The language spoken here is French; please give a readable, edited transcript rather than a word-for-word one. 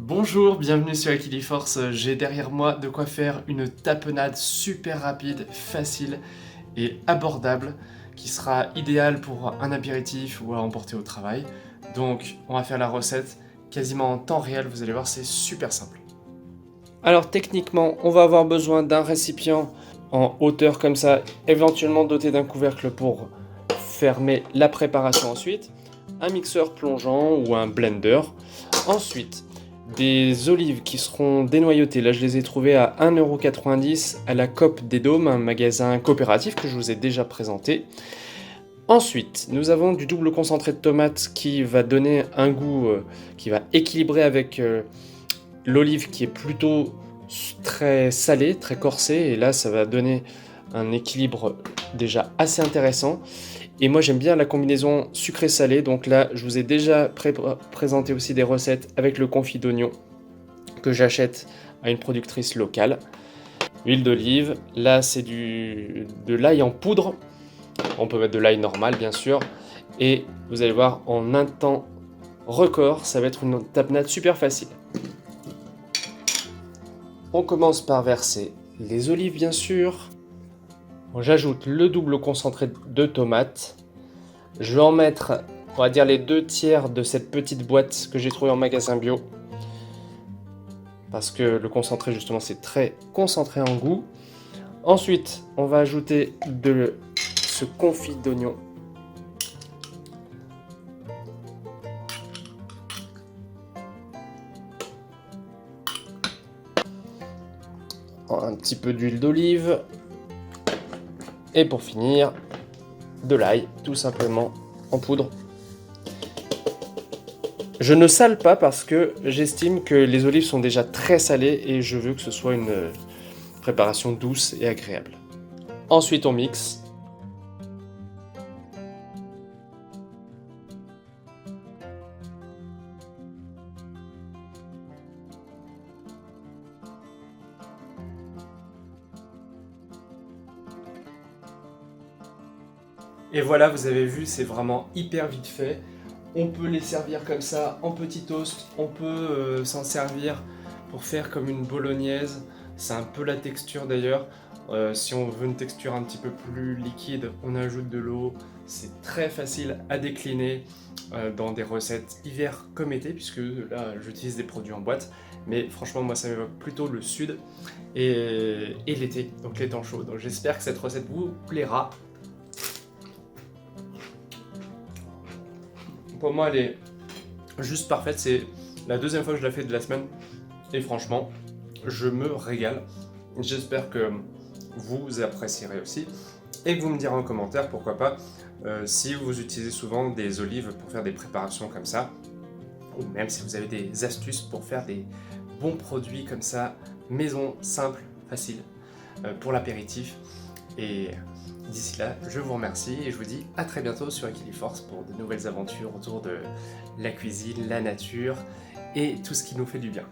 Bonjour, bienvenue sur Equiliforce. J'ai derrière moi de quoi faire une tapenade super rapide, facile et abordable qui sera idéale pour un apéritif ou à emporter au travail. Donc on va faire la recette quasiment en temps réel, vous allez voir, c'est super simple. Alors techniquement, on va avoir besoin d'un récipient en hauteur comme ça, éventuellement doté d'un couvercle pour fermer la préparation ensuite, un mixeur plongeant ou un blender. Ensuite, des olives qui seront dénoyautées. Là, je les ai trouvées à 1,90 € à la Coop des Dômes, un magasin coopératif que je vous ai déjà présenté. Ensuite, nous avons du double concentré de tomates qui va donner un goût qui va équilibrer avec l'olive qui est plutôt très salée, très corsée. Et là, ça va donner un équilibre déjà assez intéressant. Et moi j'aime bien la combinaison sucré-salé, donc là je vous ai déjà présenté aussi des recettes avec le confit d'oignon que j'achète à une productrice locale. Huile d'olive, là c'est de l'ail en poudre, on peut mettre de l'ail normal bien sûr, et vous allez voir en un temps record, ça va être une tapenade super facile. On commence par verser les olives bien sûr. J'ajoute le double concentré de tomates. Je vais en mettre, on va dire, les 2/3 de cette petite boîte que j'ai trouvée en magasin bio. Parce que le concentré, justement, c'est très concentré en goût. Ensuite, on va ajouter de ce confit d'oignon. Un petit peu d'huile d'olive. Et pour finir, de l'ail, tout simplement, en poudre. Je ne sale pas parce que j'estime que les olives sont déjà très salées et je veux que ce soit une préparation douce et agréable. Ensuite, on mixe. Et voilà, vous avez vu, c'est vraiment hyper vite fait. On peut les servir comme ça en petit toast, on peut s'en servir pour faire comme une bolognaise. C'est un peu la texture d'ailleurs. Si on veut une texture un petit peu plus liquide, on ajoute de l'eau. C'est très facile à décliner dans des recettes hiver comme été, puisque là j'utilise des produits en boîte. Mais franchement, moi ça m'évoque plutôt le sud et l'été, donc les temps chauds. Donc j'espère que cette recette vous plaira. Pour moi, elle est juste parfaite. C'est la deuxième fois que je la fais de la semaine. Et franchement, je me régale. J'espère que vous apprécierez aussi. Et que vous me direz en commentaire, pourquoi pas, si vous utilisez souvent des olives pour faire des préparations comme ça. Ou même si vous avez des astuces pour faire des bons produits comme ça, maison, simple, facile, pour l'apéritif. Et d'ici là, je vous remercie et je vous dis à très bientôt sur Equiliforce pour de nouvelles aventures autour de la cuisine, la nature et tout ce qui nous fait du bien.